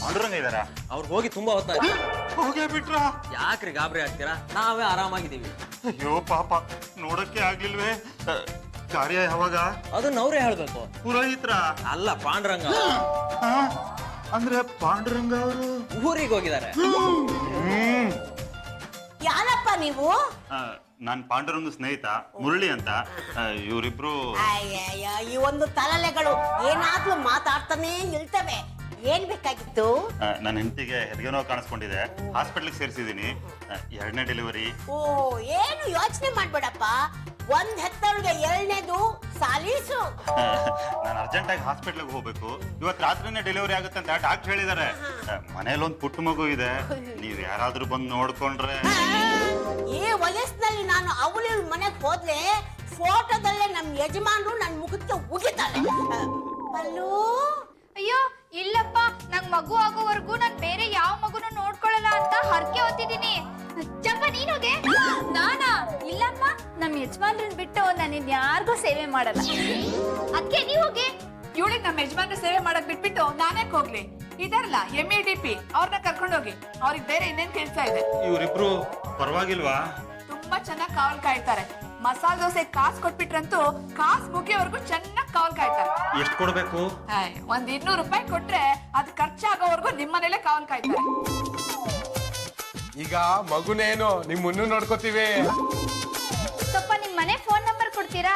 ಪಾಂಡುರಂಗ ಇದಾರ? ಅವ್ರು ಹೋಗಿ ತುಂಬಾ ಹೊತ್ತಾಯ್ತು. ಹೋಗೇ ಬಿಟ್ರ? ಯಾಕ್ರಿ ಗಾಬರಿ ಆಗ್ತೀರಾ? ನಾವೇ ಆರಾಮಾಗಿದ್ದೀವಿ. ಅಯ್ಯೋ ಪಾಪ, ನೋಡಕ್ಕೆ ಆಗ್ಲಿಲ್ವೇ? ಕಾರ್ಯ ಯಾವಾಗ? ಅದನ್ನ ಅವ್ರೇ ಹೇಳ್ಬೇಕು. ಪುರೋಹಿತ್ರ? ಅಲ್ಲ, ಪಾಂಡುರಂಗ. ಅಂದ್ರೆ ಪಾಂಡುರಂಗ ಅವರು ಊರಿಗೆ ಹೋಗಿದ್ದಾರೆ. ಯಾರಪ್ಪ ನೀವು? ನಾನ್ ಪಾಂಡುರಂಗ ಸ್ನೇಹಿತ ಮುರಳಿ ಅಂತ. ಇವರಿಬ್ರು ಅಯ್ಯಯ್ಯ, ಈ ಒಂದು ತಲಲೆಗಳು ಏನಾದ್ರೂ ಮಾತಾಡ್ತಾನೆ ಇರ್ತವೆ. ಏನ್ ಬೇಕಾಗಿತ್ತು? ನನ್ನ ಹೆಂಡತಿಗೆ ಹೆರಿಗೆ ನೋವು ಕಾಣಿಸ್ಕೊಂಡಿದೆ, ಹಾಸ್ಪಿಟ್ಲಿಗೆ ಸೇರಿಸಿದೀನಿ. 2ನೇ ಡೆಲಿವರಿ. ಓ, ಏನು ಯೋಚನೆ ಮಾಡ್ಬೇಡಪ್ಪ. ಒಂದ್ ಹೆತ್ತವಳಿಗೆ 2ನೇದು ಸಾಲೀಸು. ನಾನು ಅರ್ಜೆಂಟ್ ಆಗಿ ಹಾಸ್ಪಿಟ್ಲಿಗೆ ಹೋಗ್ಬೇಕು. ಇವತ್ತು ರಾತ್ರಿನೇ ಡೆಲಿವರಿ ಆಗುತ್ತೆ ಅಂತ ಡಾಕ್ಟರ್ ಹೇಳಿದಾರೆ. ಮನೇಲಿ ಒಂದು ಪುಟ್ಟ ಮಗು ಇದೆ, ನೀವ್ ಯಾರಾದ್ರೂ ಬಂದು ನೋಡ್ಕೊಂಡ್ರೆ. ಈ ವಯಸ್ಸಿನಲ್ಲಿ ನಾನು ಅವಳ ಮನೆಗೆ ಹೋದ್ರೆ ಫೋಟೋದಲ್ಲೇ ನಮ್ ಯಜಮಾನ್ರು ನನ್ ಮುಖಕ್ಕೆ ಉಗಿತಾರೆ. ಅಲ್ಲೂ ಅಯ್ಯೋ ಇಲ್ಲಪ್ಪ, ನಂಗ್ ಮಗು ಆಗೋವರೆಗೂ ನಾನ್ ಬೇರೆ ಯಾವ ಮಗುನು ನೋಡ್ಕೊಳ್ಳಲ್ಲ ಅಂತ ಹರಕೆ ಹೊತ್ತಿದೀನಿ. ಚಂಪ ನೀನೋಗೆ? ನಾನಾ? ಇಲ್ಲಪ್ಪ, ನಮ್ ಯಜಮಾನ್ರನ್ ಬಿಟ್ಟು ನಾನು ಯಾರಿಗೂ ಸೇವೆ ಮಾಡಲ್ಲ. ಅದಕ್ಕೆ ನೀವ್ ಹೋಗಿ. ಇವಳಿಗೆ ನಮ್ಮ ಯಜಮಾನ್ರ ಸೇವೆ ಮಾಡಕ್ ಬಿಟ್ಬಿಟ್ಟು ನಾನ್ಯಾಕ್ ಹೋಗ್ಲಿ? ಇದಾರಲ್ಲ MEDP, ಅವ್ರನ್ನ ಕರ್ಕೊಂಡೋಗಿ. ಅವ್ರಿಗೆ ಬೇರೆ ಇನ್ನೇನ್ ಕೆಲ್ಸ ಇದೆ. ಇವರಿಬ್ರು ಪರವಾಗಿಲ್ವಾ? ತುಂಬಾ ಚೆನ್ನಾಗಿ ಕಾವಲ್ ಕಾಯ್ತಾರೆ. ಮಸಾಲೆ ದೋಸೆ ಕಾಸು ಕೊಟ್ಬಿಟ್ರಂತೂ ಕಾಸು ಮುಗಿಯೋವರೆಗೂ ಚೆನ್ನಾಗಿ ಕಾವಲ್ ಕಾಯ್ತಾರೆ. ಎಷ್ಟು ಕೊಡ್ಬೇಕು? ಒಂದ್ 200 ರೂಪಾಯಿ ಕೊಟ್ರೆ ಅದು ಖರ್ಚಾಗೋವರೆಗೂ ನಿಮ್ಮನೇಲೆ ಕಾವಲ್ ಕಾಯ್ತಾರೆ. ಈಗ ಮಗುನೇನು ನಿಮ್ ಮುನ್ನು ನೋಡ್ಕೋತೀವಿ. ಸ್ವಲ್ಪ ನಿಮ್ ಮನೆ ಫೋನ್ ನಂಬರ್ ಕೊಡ್ತೀರಾ?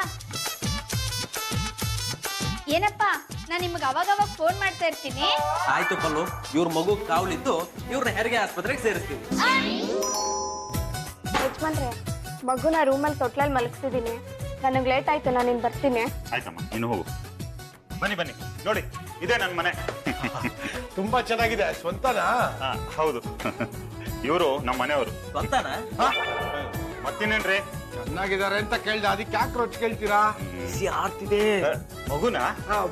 ಏನಪ್ಪ, ನಾನ್ ನಿಮ್ಗೆ ಅವಾಗ ಫೋನ್ ಮಾಡ್ತಾ ಇರ್ತೀನಿ. ಆಯ್ತು ಪಲ್ಲು, ಇವ್ರ ಮಗು ಕಾವಲಿದ್ದು ಇವ್ರನ್ನ ಹೆರಿಗೆ ಆಸ್ಪತ್ರೆಗೆ ಸೇರಿಸ್ತೀವಿ. ಯಜಮಾನ್ರೆ, ಮಗುನ ರೂಮಲ್ಲಿ ತೊಟ್ಲಲ್ಲಿ ಮಲಗಿಸಿದೀನಿ. ನನಗೆ ಲೇಟ್ ಆಯ್ತು, ನಾನು ಇನ್ನು ಬರ್ತೀನಿ. ಆಯ್ತಮ್ಮ, ನೀನು ಹೋಗು. ಬನ್ನಿ ಬನ್ನಿ, ನೋಡಿ ಇದೇ ನನ್ನ ಮನೆ. ತುಂಬಾ ಚೆನ್ನಾಗಿದೆ. ಸ್ವಂತನಾ? ಹೌದು, ಇವರು ನಮ್ಮ ಮನೆಯವರು. ಸ್ವಂತನಾ? ಮತ್ತಿನ್ನೇನ್ರಿ? ಚೆನ್ನಾಗಿದ್ದಾರೆ ಅಂತ ಕೇಳ್ದೆ, ಅದಕ್ಕೆ ಯಾಕೆ ರೊಚ್ಚ ಕೇಳ್ತೀರಾ? ಆಡ್ತಿದೆ. ಮಗುನ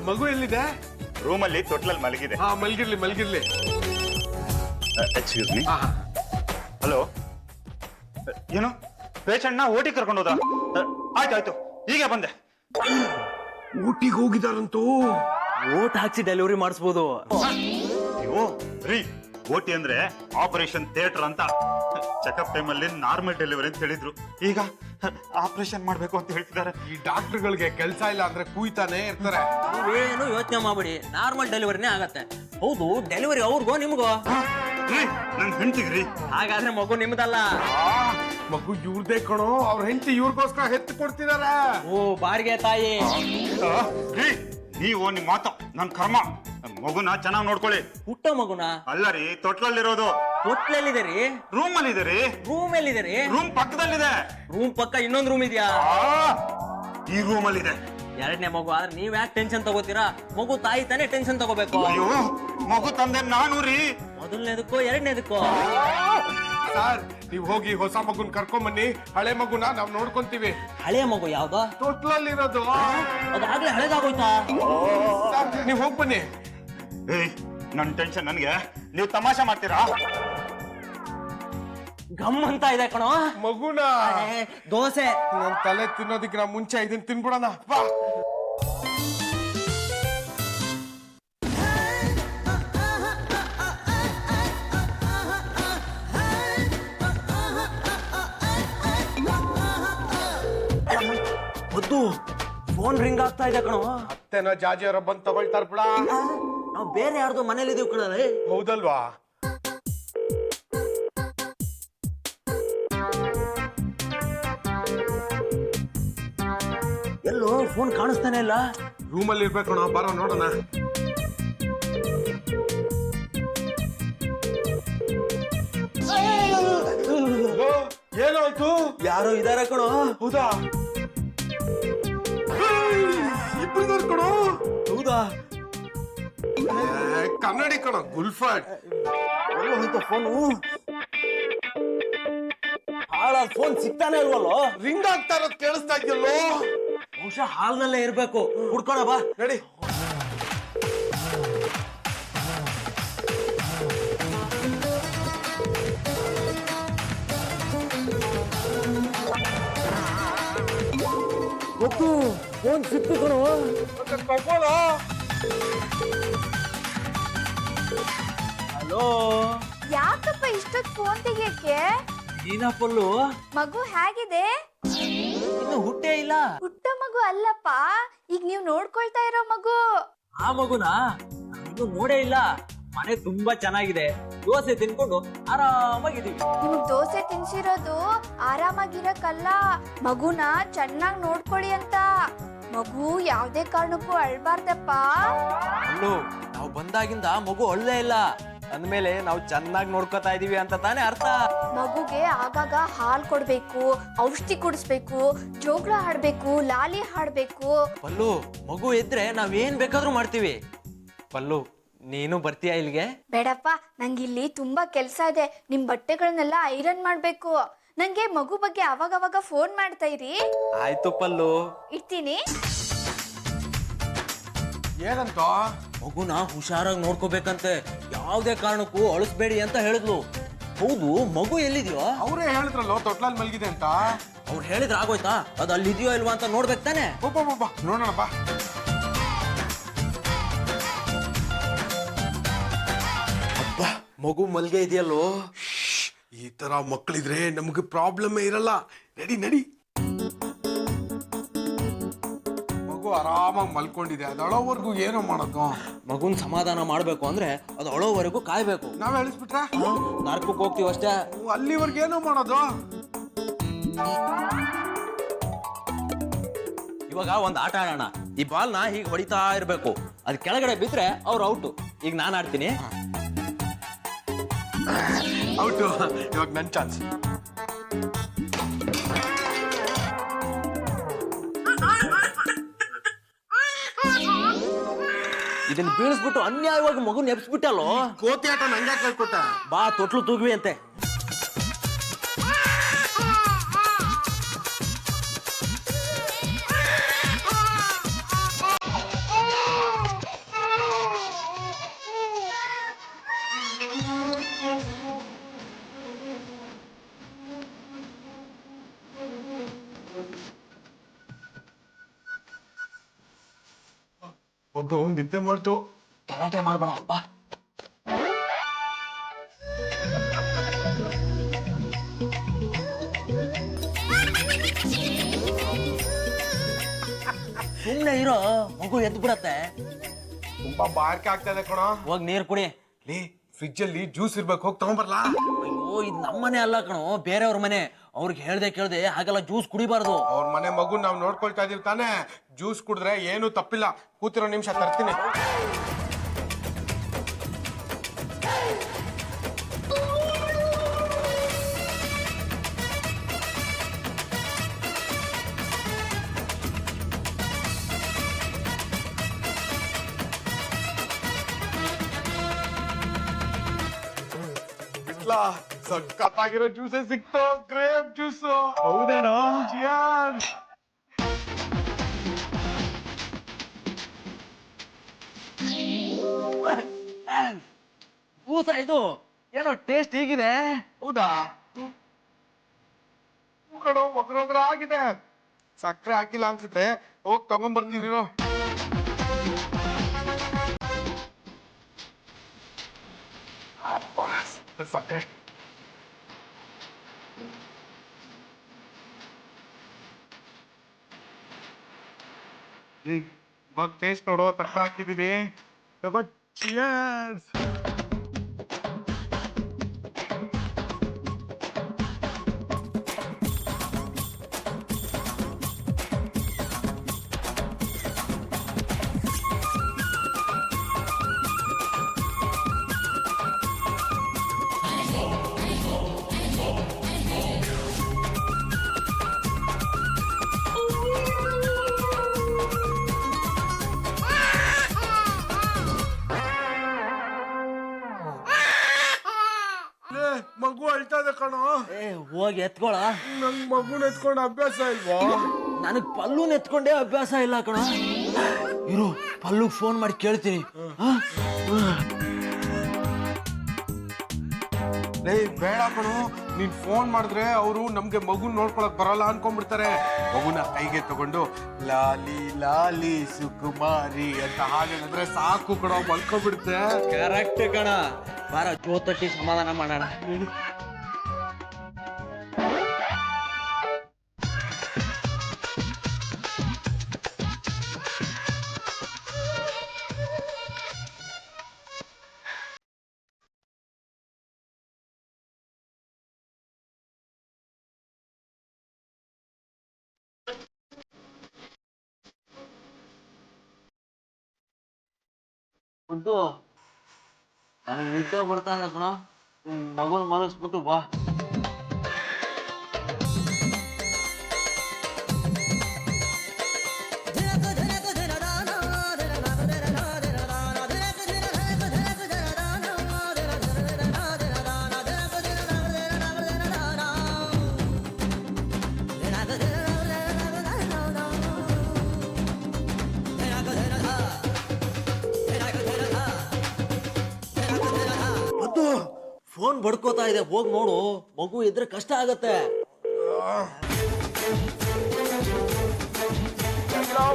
ಮಗು ಎಲ್ಲಿದೆ? ರೂಮಲ್ಲಿ ತೊಟ್ಲಲ್ಲಿ ಮಲಗಿದೆ. ಮಲ್ಗಿರ್ಲಿ ಮಲ್ಗಿರ್ಲಿ. Excuse me. ಹಲೋ, ಏನು ಪೇಷಂಟ್ನ ಓಟಿ ಕರ್ಕೊಂಡು ಹೋದ? ಆಯ್ತಾಯ್ತು, ಈಗ ಬಂದೆ. ಊಟಿಗೆ ಹೋಗಿದಾರಂತೂ. ಓಟ್ ಹಾಕ್ಸಿ ಡೆಲಿವರಿ ಮಾಡಿಸ್ಬೋದು. ಅಯ್ಯೋ ರೀ, ಓಟಿ ಅಂದ್ರೆ ಆಪರೇಷನ್ ಥಿಯೇಟರ್ ಅಂತ. ಚೆಕಪ್ ಟೈಮಲ್ಲಿ ನಾರ್ಮಲ್ ಡೆಲಿವರಿ ಅಂತ ಹೇಳಿದ್ರು, ಈಗ ಆಪರೇಷನ್ ಮಾಡ್ಬೇಕು ಅಂತ ಹೇಳ್ತಿದ್ದಾರೆ. ಈ ಡಾಕ್ಟರ್ಗಳಿಗೆ ಕೆಲಸ ಇಲ್ಲ ಅಂದ್ರೆ ಕೂಯ್ತಾನೆ ಇರ್ತಾರೆ. ಏನು ಯೋಚನೆ ಮಾಡ್ಬಿಡಿ, ನಾರ್ಮಲ್ ಡೆಲಿವರಿನೇ ಆಗತ್ತೆ. ಹೌದು, ಡೆಲಿವರಿ ಅವ್ರಿಗೋ ನಿಮ್ಗೋ? ನನ್ ಹೆಂಡ್ತಿಗ್ರಿ. ಹಾಗಾದ್ರೆ ಮಗು ನಿಮ್ದಲ್ಲ. ಮಗು ಇವ್ರದೇ ಕಣೋ, ಅವ್ರ ಹೆಂಡತಿ ಇವ್ರಿಗೋಸ್ಕರ ಹೆತ್ತು ಕೊಡ್ತಿದಾರೆ. ಓ, ಬಾರಿಗೆ ತಾಯಿ. ರೀ, ನೀವು ನಿಮ್ ಮಾತು ನನ್ ಕರ್ಮ. ಮಗುನ ಚೆನ್ನಾಗಿ ನೋಡ್ಕೊಳ್ಳಿ. ಹುಟ್ಟ ಮಗುನ ಅಲ್ಲ ರೀ, ತೊಟ್ಲಲ್ಲಿರೋದು. ತೊಟ್ಲಲ್ಲಿದೆ ರೀ? ರೂಮ್ ಅಲ್ಲಿ ಇದೆ ರೀ. ರೂಮ್ ಎಲ್ಲಿದೆ ರೀ? ರೂಮ್ ಪಕ್ಕದಲ್ಲಿದೆ. ರೂಮ್ ಪಕ್ಕ ಇನ್ನೊಂದು ರೂಮ್ ಇದೆಯಾ? ಈ ರೂಮ್ ಅಲ್ಲಿ ಇದೆ. 2ನೇ ಮಗು ಆದ್ರೆ ನೀವ್ ಯಾಕೆ ಟೆನ್ಷನ್ ತಗೋತೀರಾ? ಮಗು ತಾಯಿ ತಾನೇ ಟೆನ್ಷನ್ ತಗೋಬೇಕು. ಅಯ್ಯೋ, ಮಗು ತಂದೆ ನಾನು ರೀ. ಮೊದಲನೇದಕ್ಕೋ 2ನೇದಕ್ಕೋ? ಸರ್, ನೀವ್ ಹೋಗಿ ಹೊಸ ಮಗುನ್ ಕರ್ಕೊಂಡ್ ಬನ್ನಿ. ಹಳೆ ಮಗುನ ನಾವ್ ನೋಡ್ಕೊಂತೀವಿ. ಹಳೆ ಮಗು ಯಾವ್ದೋ? ತೊಟ್ಲಲ್ಲಿರೋದು. ಅದಾಗ್ಲೇ ಹಳೆದಾಗೋಯ್ತಾ? ಸರ್, ನೀವ್ ಹೋಗ್ ಬನ್ನಿ. ಏಯ್, ನನ್ ಟೆನ್ಷನ್ ನನ್ಗೆ, ನೀವು ತಮಾಷೆ ಮಾಡ್ತೀರಾ? ಗಮ್ ಅಂತ ಇದೆ ಕಣೋ. ಮಗುನ ದೋಸೆ ನನ್ ತಲೆ ತಿನ್ನೋದಕ್ಕಿಂತ ಮುಂಚೆ ಇದನ್ನ ತಿನ್ಬಿಡೋಣ ಬಾ. ಹೊದ್ದು ಫೋನ್ ರಿಂಗ್ ಆಗ್ತಾ ಇದೆ ಕಣೋ. ಅತ್ತೆನ ಜಾಜಿಯವರ ಬಂದ್ ತಗೊಳ್ತಾರ ಬಿಡ. ನಾವು ಬೇರೆ ಯಾರ್ದು ಮನೇಲಿ ಇದೀವಿ ಕಣಲೆ. ಹೌದಲ್ವಾ? ಎಲ್ಲೋ ಫೋನ್ ಕಾಣಿಸ್ತಾನೆ ಇಲ್ಲ. ರೂಮಲ್ಲಿ ಇರ್ಬೇಕು ಕಣೋ, ಬರೋ ನೋಡೋಣ. ಏನಾಯ್ತು? ಯಾರೋ ಇದಾರೆ ಕಣೋ. ಹೌದಾ? ಇಬ್ರು ಕಣೋ. ಹೌದಾ? ಕನ್ನಡಿ ಕಣೋ, ಗುಲ್ಫರ್ಡ್. ಹೋಯ್ತು ಫೋನು. ಹಾಳಾದ ಫೋನ್ ಸಿಗ್ತಾನೆ ಇಲ್ವಲ್ಲೋ? ರಿಂಗ್ ಆಗ್ತಾ ಇರೋದು ಕೇಳಿಸ್ತಾ ಇದೆಯಲ್ಲೋ? ಬಹುಶಃ ಹಾಲ್ನಲ್ಲೇ ಇರ್ಬೇಕು. ಹುಡ್ಕೋಣ ಬಾ. ನಡಿ. ಗೊತ್ತು, ಫೋನ್ ಸಿಕ್ತು ಕಣೋ. ತಗೋಳ. ಹಲೋ, ಯಾಕಪ್ಪ ಇಷ್ಟೊತ್ತು ಫೋನ್ ತೆಗಿಯಕ್ಕೆ? ನೀನ ಪಲ್ಲು ಮಗು ಹೇಗಿದೆ? ಇನ್ನು ಹುಟ್ಟೇ ಇಲ್ಲ. ಹುಟ್ಟೋ ಮಗು ಅಲ್ಲಪ್ಪ, ಈಗ ನೀವು ನೋಡ್ಕೊಳ್ತಾ ಇರೋ ಮಗು. ಆ ಮಗುನ ಇನ್ನು ನೋಡೇ ಇಲ್ಲ. ಮನೆ ತುಂಬಾ ಚೆನ್ನಾಗಿದೆ, ದೋಸೆ ತಿನ್ಕೊಂಡು ಆರಾಮಾಗಿದ್ದೀವಿ. ನಿಮಗ್ ದೋಸೆ ತಿನ್ಸಿರೋದು ಆರಾಮಾಗಿರಕ್ಕಲ್ಲ, ಮಗುನ ಚೆನ್ನಾಗಿ ನೋಡ್ಕೊಳ್ಳಿ ಅಂತ. ಮಗು ಯಾವ್ದೇ ಕಾರಣಕ್ಕೂ ಅಳ್ಬಾರ್ದಪ್ಪ. ಅಲ್ಲೂ ನಾವು ಬಂದಾಗಿಂದ ಮಗು ಅಳ್ಳೇ ಇಲ್ಲ ಅಂದ್ಮೇಲೆ ನಾವು ಚೆನ್ನಾಗಿ ನೋಡ್ಕೊತಾ ಇದೀವಿ ಅಂತ ತಾನೇ ಅರ್ಥ. ಮಗುಗೆ ಆಗಾಗ ಹಾಲ್ ಕೊಡ್ಬೇಕು, ಔಷಧಿ ಕುಡಿಸ್ಬೇಕು, ಜೋಗ್ಳ ಹಾಡ್ಬೇಕು, ಲಾಲಿ ಹಾಡ್ಬೇಕು. ಪಲ್ಲು, ಮಗು ಇದ್ರೆ ನಾವೇನ್ ಬೇಕಾದ್ರೂ ಮಾಡ್ತೀವಿ. ಪಲ್ಲು, ನೀನು ಬರ್ತೀಯಾ ಇಲ್ಲಿಗೆ? ಬೇಡಪ್ಪ, ನಂಗಿಲ್ಲಿ ತುಂಬಾ ಕೆಲ್ಸ ಇದೆ. ನಿಮ್ ಬಟ್ಟೆಗಳನ್ನೆಲ್ಲ ಐರನ್ ಮಾಡ್ಬೇಕು. ನಂಗೆ ಮಗು ಬಗ್ಗೆ ಅವಾಗವಾಗ ಫೋನ್ ಮಾಡ್ತಾ ಇರಿ. ಆಯ್ತು ಪಲ್ಲು. ಇಡ್ತೀನಿ. ಏನಂತ? ಮಗುನ ಹುಷಾರಾಗಿ ನೋಡ್ಕೋಬೇಕಂತೆ, ಯಾವ್ದೇ ಕಾರಣಕ್ಕೂ ಅಳಿಸ್ಬೇಡಿ ಅಂತ ಹೇಳಿದ್ಲು. ಹೌದು, ಮಗು ಎಲ್ಲಿದ್ಯೋ? ಅವರೇ ಹೇಳಿದ್ರಲ್ಲೋ ತೊಟ್ಲಲ್ಲಿ ಮಲಗಿದೆ ಅಂತ. ಅವ್ರು ಹೇಳಿದ್ರೆ ಆಗೋಯ್ತಾ? ಅದು ಅಲ್ಲಿದ್ಯೋ ಇಲ್ವಾ ಅಂತ ನೋಡ್ಬೇಕು ತಾನೆ. ನೋಡೋಣ ಬಾ. ಅಬ್ಬಾ, ಮಗು ಮಲ್ಗೆ ಇದೆಯಲ್ಲೋ. ಈ ತರ ಮಕ್ಕಳಿದ್ರೆ ನಮ್ಗೆ ಪ್ರಾಬ್ಲಮ್ ಇರಲ್ಲ. ನಡಿ. ಮಗು ಆರಾಮಾಗಿ ಮಲ್ಕೊಂಡಿದೆ, ಅದಳೋವರೆಗೂ ಏನೋ ಮಾಡೋದು. ಮಗುನ್ ಸಮಾಧಾನ ಮಾಡ್ಬೇಕು ಅಂದ್ರೆ ಅದು ಅಳೋವರೆಗೂ ಕಾಯ್ಬೇಕು. ನಾವ್ ಹೇಳಿಸ್ಬಿಟ್ರೆ ನರ್ಕಕ್ಕೆ ಹೋಗ್ತೀವಿ ಅಷ್ಟೇ. ಅಲ್ಲಿವರೆಗೂ ಏನೋ ಮಾಡೋದು. ಇವಾಗ ಒಂದ್ ಆಟ ಆಡೋಣ. ಈ ಬಾಲ್ನ ಹೀಗೆ ಹೊಡಿತಾ ಇರ್ಬೇಕು, ಅದ್ ಕೆಳಗಡೆ ಬಿದ್ರೆ ಅವ್ರು ಔಟು. ಈಗ ನಾನು ಆಡ್ತೀನಿ. ಔಟು. ಇವಾಗ ನನ್ ಚಾನ್ಸ್. ಇದನ್ನ ಬೀಳಿಸ್ಬಿಟ್ಟು ಅನ್ಯಾಯವಾಗಿ ಮಗು ನೆಪ್ಸ್ಬಿಟ್ಟಲ್ಲೋ. ಕೋತಿ ಆಟ ನಂಗೆ ಕಳ್ಕೊಟ್ಟ. ಬಾ, ತೊಟ್ಲು ತೂಗ್ವಿ ಅಂತೆ. ಒಂದು ನಿದ್ದೆ ಮಾಡ್ತು. ಗಲಾಟೆ ಮಾಡ್ಬೇಡ ಬಾ. ಸುಮ್ನೆ ಇರೋ, ಮಗು ಎದ್ದು ಬಿಡತ್ತೆ. ತುಂಬಾ ಬಾರ್ಕೆ ಆಗ್ತಾ ಇದೆ ಕಣೋ. ಹೋಗ್ ನೀರ್ ಕುಡಿ. ಲೇ, ಫ್ರಿಜ್ ಅಲ್ಲಿ ಜ್ಯೂಸ್ ಇರ್ಬೇಕು, ಹೋಗಿ ತಗೊಂಬರ್ಲಾ? ಅಯ್ಯೋ, ಇದು ನಮ್ಮನೆ ಅಲ್ಲ ಕಣೋ, ಬೇರೆಯವ್ರ ಮನೆ. ಅವ್ರಿಗೆ ಹೇಳ್ದೆ ಹಾಗೆಲ್ಲ ಜ್ಯೂಸ್ ಕುಡಿಬಾರ್ದು. ಅವ್ರ ಮನೆ ಮಗು ನಾವ್ ನೋಡ್ಕೊಳ್ತಾ ಇದೀವಿ ತಾನೇ. ಜ್ಯೂಸ್ ಕುಡಿದ್ರೆ ಏನು ತಪ್ಪಿಲ್ಲ. ಕೂತಿರೋ ನಿಮಿಷ ತರ್ತೀನಿ. ಸಖತ್ತಾಗಿರೋ ಜ್ಯೂಸೇ ಸಿಕ್ತು. Grape juice. ಹೌದೇನೋ? ಊಟ ಇದು ಏನೋ ಟೇಸ್ಟ್ ಹೀಗಿದೆ. ಹೌದಾ? ಕಣೋ, ಒಗ್ರ ಆಗಿದೆ. ಸಕ್ಕರೆ ಹಾಕಿಲ್ಲ ಅನ್ಸುತ್ತೆ. ಹೋಗಿ ತಗೊಂಡ್ಬರ್ತೀನಿ. ಸಕ್ಕರೆ ಇವಾಗ ಟೇಸ್ಟ್ ನೋಡೋ, ಸಕ್ಕರೆ ಹಾಕಿದೀನಿ. ಚಿಯರ್ಸ್. ಮಗು ಅಳ್ತಾ ಇದೆ ಕಣೋ. ಹೋಗಿ ಎತ್ಕೊಳ. ನಂಗ್ ಮಗುನ ಎತ್ಕೊಂಡು ಅಭ್ಯಾಸ ಇಲ್ವಾ? ನನಗ್ ಪಲ್ಲುನ್ ಎತ್ಕೊಂಡೇ ಅಭ್ಯಾಸ ಇಲ್ಲ ಕಣ. ಇರು, ಪಲ್ಲುಗ್ ಫೋನ್ ಮಾಡಿ ಕೇಳ್ತೀನಿ. ಬೇಡ ಕಣೋ, ನೀನ್ ಫೋನ್ ಮಾಡಿದ್ರೆ ಅವರು ನಮ್ಗೆ ಮಗುನ್ ನೋಡ್ಕೊಳಕ್ ಬರಲ್ಲ ಅನ್ಕೊಂಡ್ಬಿಡ್ತಾರೆ. ಮಗುನ ಕೈಗೆ ತಗೊಂಡು ಲಾಲಿ ಲಾಲಿ ಸುಕುಮಾರಿ ಅಂತ ಹಾಗೆ ಸಾಕು ಕಣೋ, ಮಲ್ಕೊಂಡ್ಬಿಡುತ್ತೆ. ಕರೆಕ್ಟ್ ಕಣ. ಬಾರ ಜೋತಟ್ಟಿ ಸಮಾಧಾನ ಮಾಡೋಣ. ಮುದ್ದು ನನಗೆ ನಿದ್ದೆ ಬರ್ತಾ ಇದೆ ಕಣ, ಮಗುನ ಮಲಗಿಸ್ಬಿಟ್ಟು ಬಾ. ಫೋನ್ ಬಡ್ಕೋತಾ ಇದೆ, ಹೋಗ್ ನೋಡು. ಮಗು ಇದ್ರೆ ಕಷ್ಟ ಆಗತ್ತೆ.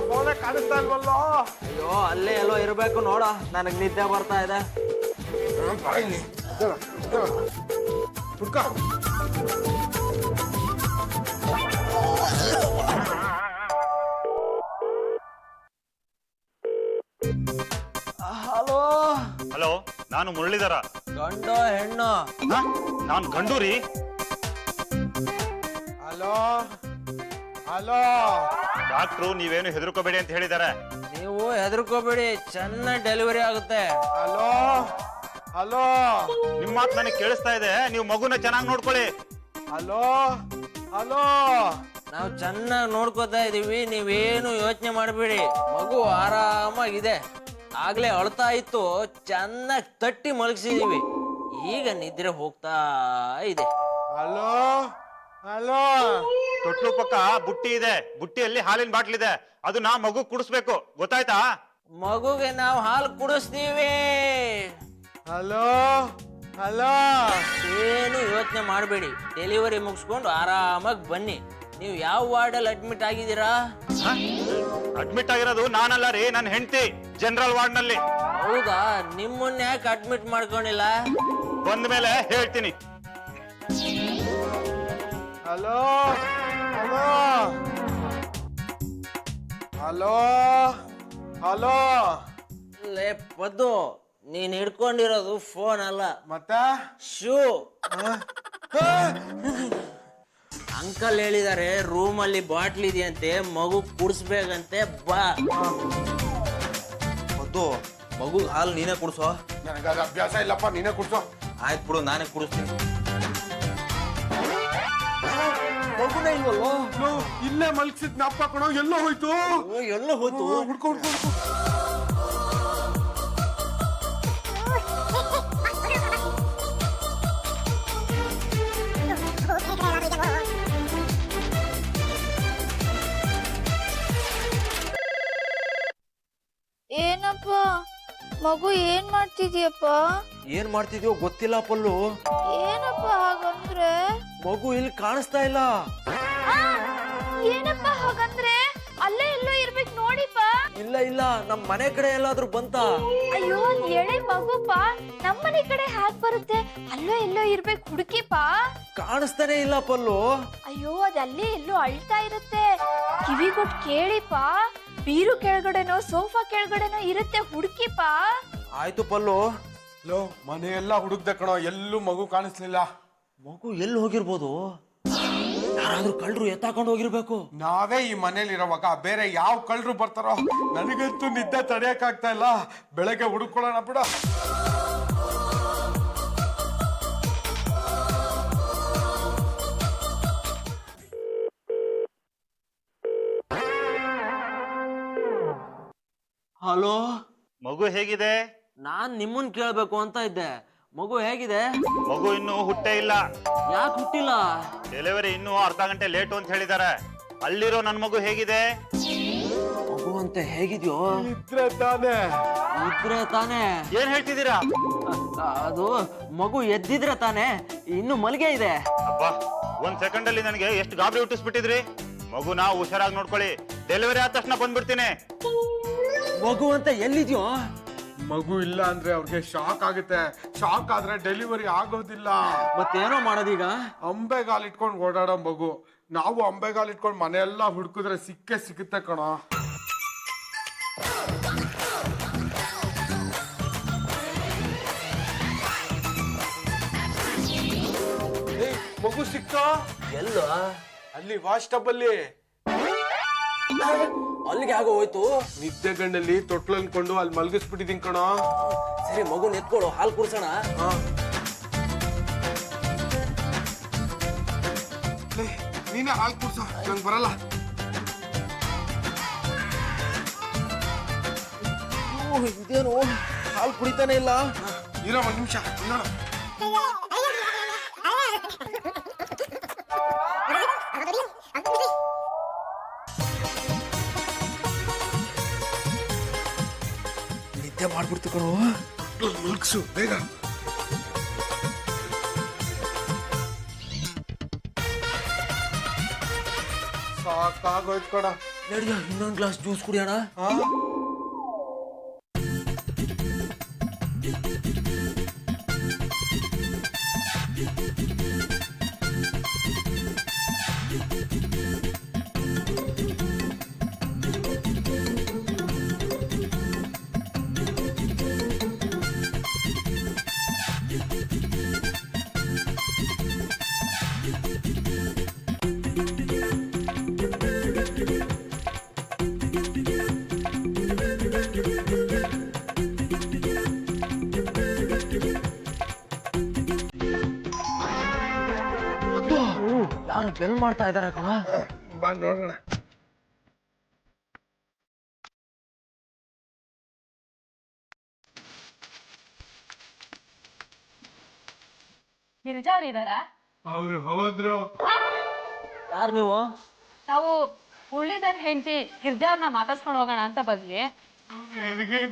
ಫೋನೇ ಕಾಣಿಸ್ತಾ ಇಲ್ವಲ್ಲೋ. ಅಯ್ಯೋ ಅಲ್ಲೇ ಎಲ್ಲೋ ಇರ್ಬೇಕು ನೋಡ, ನನಗ್ ನಿದ್ದೆ ಬರ್ತಾ ಇದೆ. ಹಲೋ, ಹಲೋ, ನಾನು ಮುರಳೀಧರ. ಗಂಡ ಹೆಣ್ಣು? ನಾನು ಗಂಡು ರೀ. ಹಲೋ ಹಲೋ, ಡಾಕ್ಟ್ರು ನೀವೇನು ಹೆದರ್ಕೋಬೇಡಿ ಅಂತ ಹೇಳಿದಾರೆ. ನೀವು ಹೆದರ್ಕೋಬೇಡಿ, ಚೆನ್ನಾಗಿ ಡೆಲಿವರಿ ಆಗುತ್ತೆ. ಹಲೋ ಹಲೋ, ನಿಮ್ ಮಾತು ನನಗೆ ಕೇಳಿಸ್ತಾ ಇದೆ. ನೀವು ಮಗುನ ಚೆನ್ನಾಗಿ ನೋಡ್ಕೊಳ್ಳಿ. ಹಲೋ ಹಲೋ, ನಾವು ಚೆನ್ನಾಗಿ ನೋಡ್ಕೋತಾ ಇದೀವಿ, ನೀವೇನು ಯೋಚನೆ ಮಾಡಬೇಡಿ. ಮಗು ಆರಾಮಾಗಿದೆ. ಆಗ್ಲೇ ಅಳ್ತಾ ಇತ್ತು, ಚೆನ್ನಾಗಿ ತಟ್ಟಿ ಮಲಗಿಸಿದೀವಿ. ಈಗ ನಿದ್ರೆ ಹೋಗ್ತಾ ಇದೆ. ಹಲೋ ಹಲೋ, ತೊಟ್ಲು ಪಕ್ಕ ಬುಟ್ಟಿ ಇದೆ, ಬುಟ್ಟಿಯಲ್ಲಿ ಹಾಲಿನ ಬಾಟ್ಲಿದೆ, ಅದನ್ನ ಮಗು ಕುಡಿಸ್ಬೇಕು, ಗೊತ್ತಾಯ್ತಾ? ಮಗುಗೆ ನಾವು ಹಾಲು ಕುಡಿಸ್ತೀವಿ. ಹಲೋ ಹಲೋ, ಏನು ಯೋಚನೆ ಮಾಡಬೇಡಿ, ಡೆಲಿವರಿ ಮುಗಿಸ್ಕೊಂಡು ಆರಾಮಾಗಿ ಬನ್ನಿ. ನೀವು ಯಾವ ವಾರ್ಡಲ್ಲಿ ಅಡ್ಮಿಟ್ ಆಗಿದ್ದೀರಾ? ಅಡ್ಮಿಟ್ ಆಗಿರೋದು ನಾನಲ್ಲ ರೀ, ನನ್ನ ಹೆಂಡತಿ ಜನರಲ್ ವಾರ್ಡ್ ನಲ್ಲಿ. ಹೌದಾ, ನಿಮ್ಮನ್ನ ಯಾಕೆ ಅಡ್ಮಿಟ್ ಮಾಡ್ಕೊಂಡಿಲ್ಲ? ಬಂದ ಮೇಲೆ ಹೇಳ್ತೀನಿ. ಹಲೋ ಹಲೋ ಹಲೋ ಹಲೋ, ಲೇ ಪದ್ದು, ನೀನ್ ಹಿಡ್ಕೊಂಡಿರೋದು ಫೋನ್ ಅಲ್ಲ, ಮತ್ತೆ ಶೂ. ಅಂಕಲ್ ಹೇಳಿದಾರೆ ರೂಮಲ್ಲಿ ಬಾಟ್ಲ್ ಇದೆಯಂತೆ, ಮಗು ಕುಡಿಸ್ಬೇಕಂತೆ, ಬಾ. ಹೌದು, ಮಗು ಹಾಲು ನೀನೇ ಕುಡ್ಸೋ. ನನಗದ ಅಭ್ಯಾಸ ಇಲ್ಲಪ್ಪ, ನೀನೇ ಕುಡ್ಸೋ. ಆಯ್ತು ಬಿಡು, ನಾನೇ ಕುಡಿಸ್ತೀನಿ. ಮಗುನ ಇಲ್ವಲ್ಲೋ? ಇಲ್ಲೇ ಮಲ್ಗಿಸಿದ್ ಜ್ಞಾಪಕ ಕಣೋ, ಎಲ್ಲೋ ಹೋಯ್ತು? ಎಲ್ಲ ಹೋಯ್ತು. ಹುಡ್ಕೊ ಹುಡ್ಕೊ ಹುಡ್ಕೊ. ಏನಪ್ಪ ಮಗು ಏನ್ ಮಾಡ್ತಿದ್ಯಪ್ಪ? ಏನ್ ಮಾಡ್ತಿದ್ಯೋ ಗೊತ್ತಿಲ್ಲ ಪಲ್ಲು. ಏನಪ್ಪ ಹಾಗಂದ್ರೆ? ಮಗು ಇಲ್ಲಿ ಕಾಣಿಸ್ತಾ ಇಲ್ಲ. ಏನಪ್ಪ ಹಾಗಂದ್ರೆ? ಅಲ್ಲೇ ಎಲ್ಲೋ ಇರ್ಬೇಕು ನೋಡಿಪ್ಪ. ಇಲ್ಲ ಇಲ್ಲ, ನಮ್ ಮನೆ ಕಡೆ ಎಲ್ಲಾದ್ರೂ ಬಂತ? ಅಯ್ಯೋ, ಒಂದ್ ಎಳೆ ಮಗುಪ್ಪ, ನಮ್ಮನೆ ಕಡೆ ಹಾಕ್ ಬರುತ್ತೆ, ಅಲ್ಲೋ ಎಲ್ಲೋ ಇರ್ಬೇಕು, ಹುಡುಕಿಪ್ಪ. ಕಾಣಿಸ್ತಾನೆ ಇಲ್ಲ ಪಲ್ಲು. ಅಯ್ಯೋ, ಅದಲ್ಲೇ ಎಲ್ಲೋ ಅಳ್ತಾ ಇರುತ್ತೆ, ಕಿವಿಗೊಟ್ಟು ಕೇಳಿಪ್ಪ. ಬೀರು ಕೆಳಗಡೆನೋ ಸೋಫಾ ಕೆಳಗಡೆನೋ ಇರುತ್ತೆ, ಹುಡುಕಿಪ್ಪ. ಆಯ್ತು ಪಲ್ಲು. ಲೋ, ಮನೆಯೆಲ್ಲ ಹುಡುಕ್ದೆ ಕಣೋ, ಎಲ್ಲೂ ಮಗು ಕಾಣಿಸ್ಲಿಲ್ಲ. ಮಗು ಎಲ್ಲಿ ಹೋಗಿರ್ಬೋದು? ಯಾರಾದ್ರೂ ಕಳ್ಳರು ಎತ್ತಾಕೊಂಡು ಹೋಗಿರ್ಬೇಕು. ನಾವೇ ಈ ಮನೇಲಿ ಇರೋವಾಗ ಬೇರೆ ಯಾವ ಕಳ್ಳರು ಬರ್ತಾರೋ? ನನಗಂತೂ ನಿದ್ದೆ ತಡೆಯಕ್ ಆಗ್ತಾ ಇಲ್ಲ. ಬೆಳಗ್ಗೆ ಹುಡುಕೊಳ್ಳೋಣ ಬಿಡ. ಹಲೋ, ಮಗು ಹೇಗಿದೆ? ನಾನ್ ನಿಮ್ಮನ್ ಕೇಳ್ಬೇಕು ಅಂತ ಇದ್ದೆ. ಮಗು ಹೇಗಿದೆ? ಮಗು ಇನ್ನೂ ಹುಟ್ಟೇ ಇಲ್ಲ. ಯಾಕೆ ಹುಟ್ಟಿಲ್ಲ? ಡೆಲಿವರಿ ಇನ್ನೂ ಅರ್ಧ ಗಂಟೆ ಲೇಟು ಅಂತ ಹೇಳಿದಾರೆ. ಅಲ್ಲಿರೋ ನನ್ ಮಗು ಹೇಗಿದೆ? ಮಗು ಅಂತ ಹೇಗಿದ್ಯೋ? ಇದ್ರೆ ತಾನೇ. ಇದ್ರೆ ತಾನೇ? ಏನ್ ಹೇಳ್ತಿದ್ದೀರಾ? ಅದು ಮಗು ಎದ್ದಿದ್ರೆ ತಾನೇ, ಇನ್ನು ಮಲ್ಗೆ ಇದೆ. ಅಬ್ಬಾ, ಒಂದ್ ಸೆಕೆಂಡ್ ಅಲ್ಲಿ ನನಗೆ ಎಷ್ಟು ಗಾಬರಿ ಹುಟ್ಟಿಸ್ಬಿಟ್ಟಿದ್ರಿ. ಮಗುನ ಹುಷಾರಾಗಿ ನೋಡ್ಕೊಳ್ಳಿ, ಡೆಲಿವರಿ ಆದ ತಕ್ಷಣ ಬಂದ್ಬಿಡ್ತೀನಿ. ಮಗು ಅಂತ ಎಲ್ಲಿದ್ಯೋ? ಮಗು ಇಲ್ಲ ಅಂದ್ರೆ ಅವ್ರಿಗೆ ಶಾಕ್ ಆಗುತ್ತೆ. ಶಾಕ್ ಆದ್ರೆ ಡೆಲಿವರಿ ಆಗೋದಿಲ್ಲ. ಮತ್ತೇನೋ ಮಾಡೋದೀಗ? ಅಂಬೆಗಾಲ್ ಇಟ್ಕೊಂಡು ಓಡಾಡೋ ಮಗು. ನಾವು ಅಂಬೆಗಾಲ್ ಇಟ್ಕೊಂಡು ಮನೆಯೆಲ್ಲ ಹುಡುಕಿದ್ರೆ ಸಿಗುತ್ತೆ ಕಣ. ಮಗು ಸಿಕ್ಕ ಎಲ್ಲ ಅಲ್ಲಿ ವಾಶ್ ಟಬ್ ಅಲ್ಲಿ. ಅಲ್ಲಿಗೆ ಆಗೋ ಹೋಯ್ತು. ನಿದ್ದೆ ಗಂಡಲ್ಲಿ ತೊಟ್ಲು ಅನ್ಕೊಂಡು ಅಲ್ಲಿ ಮಲಗಿಸ್ಬಿಟ್ಟಿದೀನಿ ಕಣ. ಸರಿ ಮಗು ಎತ್ಕೊಡು, ಹಾಲು ಕುಡ್ಸೋಣ. ನೀನೇ ಹಾಲು ಕುಡ್ಸ, ನಂಗೆ ಬರಲ್ಲ. ಇದೇನು ಹಾಲು ಕುಡಿತಾನೆ ಇಲ್ಲ. ಇರೋ ಒಂದ್ ನಿಮಿಷ ನೋಡ. ನಿದ್ದೆ ಮಾಡ್ಬಿಡ್ತು ಕಣೋ. ಮಲ್ಕ್ಸು ಬೇಗ. ಸಾಕಾಗೋಯ್ತು ಕಣ. ನಡಿಯ ಇನ್ನೊಂದು ಗ್ಲಾಸ್ ಜ್ಯೂಸ್ ಕುಡಿಯೋಣ. ಯಾರು ಬೆಲ್ ಮಾಡ್ತಾ ಇದಾರೆ ಕಣ? ಬಾ ನೋಡೋಣ. ಅವ್ರು ಹೋದ್ರು. ಯಾರು ನೀವು? ನಾವು ಉಳ್ಳಿದನ್ ಹೆಂಡತಿ ಗಿರ್ಜಾವ್ರನ್ನ ಮಾತಾಡ್ಸ್ಕೊಂಡು ಹೋಗೋಣ ಅಂತ ಬಂದ್ವಿ.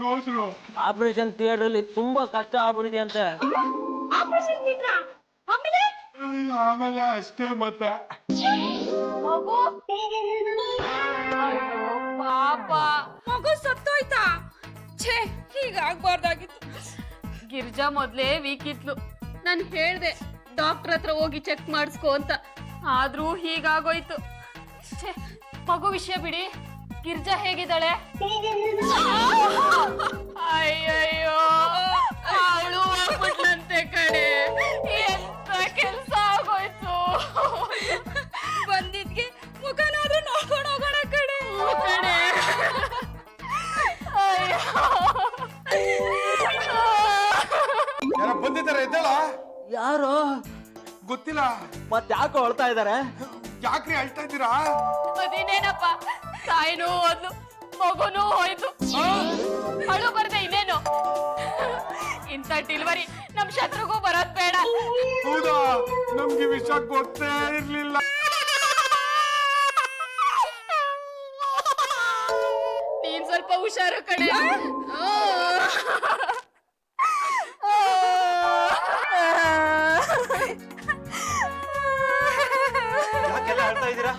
ಹೋದ್ರು. ಆಪರೇಷನ್ ಥಿಯೇಟರ್ ಅಲ್ಲಿ ತುಂಬಾ ಕಷ್ಟ ಆಗ್ಬಿಟ್ಟಿದೆ ಅಂತೆ. ಆಮೇಲೆ ಅಷ್ಟೇ ಮತ್ತೆ. ಮಗು ಪಾಪ ಮಗು ಸತ್ತೋಯ್ತಾ? ಛೇ, ಹೀಗಾಗ್ಬಾರ್ದಾಗಿತ್ತು. ಗಿರ್ಜಾ ಮೊದ್ಲೇ ವೀಕ್ ಇದ್ಲು. ನಾನು ಹೇಳ್ದೆ ಡಾಕ್ಟರ್ ಹತ್ರ ಹೋಗಿ ಚೆಕ್ ಮಾಡಿಸ್ಕೊ ಅಂತ, ಆದ್ರೂ ಹೀಗಾಗೋಯ್ತು. ಛೇ, ಮಗು ವಿಷಯ ಬಿಡಿ, ಗಿರ್ಜಾ ಹೇಗಿದ್ದಾಳೆ? ಅಯ್ಯಯ್ಯೋ, ಅವಳು ಹೋಗ್ಬಿಟ್ಲಂತೆ ಕಡೆ. ಎಂತ ಕೆಲ್ಸ ಆಗೋಯ್ತು. ಬಂದಿದ್ಗೆ ಮುಖನಾದ್ರೂ ನೋಡ್ಕೊಂಡು ಹೋಗೋಣ ಕಡೆ. ಕಡೆ ಯಾರ ಬಂದಿದ್ದಾರೆ? ಎದ್ದೇಳ. ಯಾರು ಗೊತ್ತಿಲ್ಲ. ಮತ್ತೆ ಯಾಕೋ ಹೊಳ್ತಾ ಇದಾರೆ? ಯಾಕ್ರಿ ಅಳ್ತಾ ಇದ್ದೀರಾ? ಅದೇನೇನಪ್ಪ, ತಾಯಿನೂ ಹೋದ್ಲು, ಮಗುನೂ ಹೋಯ್ತು. ಅಳು ಬರ್ದೆ ಇನ್ನೇನು? ಇಂಥ ಡೆಲಿವರಿ ನಮ್ ಶತ್ರುಗೂ ಬರೋದ್ ಬೇಡ. ಹೌದಾ? ನಮ್ಗೆ ವಿಷಯ ಗೊತ್ತೇ ಇರ್ಲಿಲ್ಲ. ನೀನ್ ಸ್ವಲ್ಪ ಹುಷಾರು ಕಡೆ. ಯಾಕೆಲ್ಲ ಹೇಳ್ತಾ ಇದ್ದೀರಾ?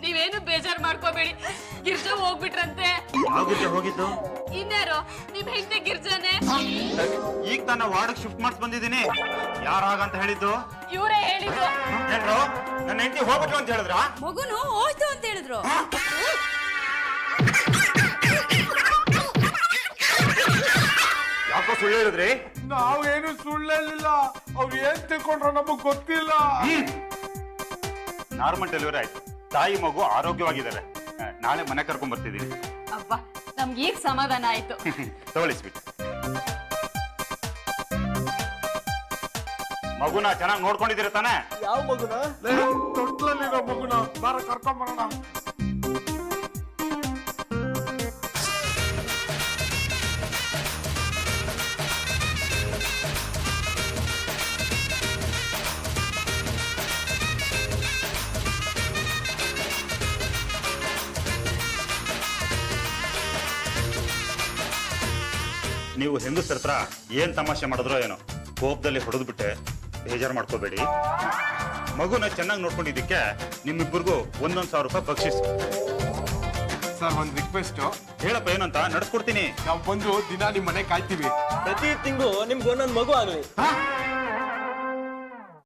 ನೀವೇನು ಬೇಜಾರ್ ಮಾಡ್ಕೋಬೇಡಿ, ಗಿರ್ಜಾ ಹೋಗ್ಬಿಟ್ರಂತೆ. ಯಾವ್ದಿದ್ದೆ ಹೋಗಿದ್ದು? ಇನ್ಯಾರು? ನಿಮ್ ಹೆಂಡತಿ ಗಿರ್ಜಾನೆ. ಈಗ ತಾನ ವಾರ್ಡ್ ಶಿಫ್ಟ್ ಮಾಡ್ಸ್ ಬಂದಿದ್ದೀನಿ. ಯಾರಾಗಂತ ಹೇಳಿದ್ದು? ಇವರೇ ಹೇಳಿದ್ರು. ಏನ್ರು ನನ್ನ ಹೆಂಡತಿ ಹೋಗ್ಬಿಟ್ರು ಅಂತ ಹೇಳಿದ್ರ? ಮಗುನು ಹೋಯ್ತು ಅಂತ ಹೇಳಿದ್ರು. ಯಾಕೋ ಸುಳ್ಳು ಹೇಳಿದ್ರಿ? ನಾವೇನು ಸುಳ್ಳೇಲಿಲ್ಲ. ಅವ್ರು ಏನ್ ತಿಳ್ಕೊಂಡ್ರ ನಮಗ್ ಗೊತ್ತಿಲ್ಲ. ನಾರ್ಮಲ್ ಡೆಲಿವರಿ ಆಯ್ತು, ತಾಯಿ ಮಗು ಆರೋಗ್ಯವಾಗಿದ್ದಾರೆ. ನಾಳೆ ಮನೆ ಕರ್ಕೊಂಡ್ ಬರ್ತಿದ್ದೀನಿ. ಅಬ್ಬಾ, ನಮ್ಗೆ ಈಗ ಸಮಾಧಾನ ಆಯ್ತು. ತಗೊಳ್ಳಿ ಸ್ವೀಟ್. ಮಗುನ ಚೆನ್ನಾಗಿ ನೋಡ್ಕೊಂಡಿದ್ದೀರ ತಾನೆ? ಯಾವ ಮಗುನ? ತೊಟ್ಲಲ್ಲಿರೋ ಮಗುನ ಬಾರ ಕರ್ಕೊಂಡ್ ಬರೋಣ. ನೀವು ಹೆಂಗಸ್ರ ಹತ್ರ ಏನ್ ತಮಾಷೆ ಮಾಡಿದ್ರೋ ಏನೋ, ಕೋಪದಲ್ಲಿ ಹೊಡೆದು ಬಿಟ್ಟೆ. ಬೇಜಾರು ಮಾಡ್ಕೋಬೇಡಿ. ಮಗುನ ಚೆನ್ನಾಗಿ ನೋಡ್ಕೊಂಡಿದ್ದಕ್ಕೆ ನಿಮ್ಮಿಬ್ಬರಿಗೂ 1,100 ರೂಪಾಯಿ ಬಕ್ಷಿಸ್. ಸರ್, ಒಂದ್ ರಿಕ್ವೆಸ್ಟ್. ಹೇಳಪ್ಪ ಏನಂತ ನಡ್ಸ್ಕೊಡ್ತೀನಿ. ನಾವು ಬಂದು ದಿನ ನಿಮ್ ಮನೆ ಕಾಯ್ತೀವಿ. ಪ್ರತಿ ತಿಂಗಳು ನಿಮ್ಗೆ ಒಂದೊಂದು ಮಗು ಆಗ್ಲಿ.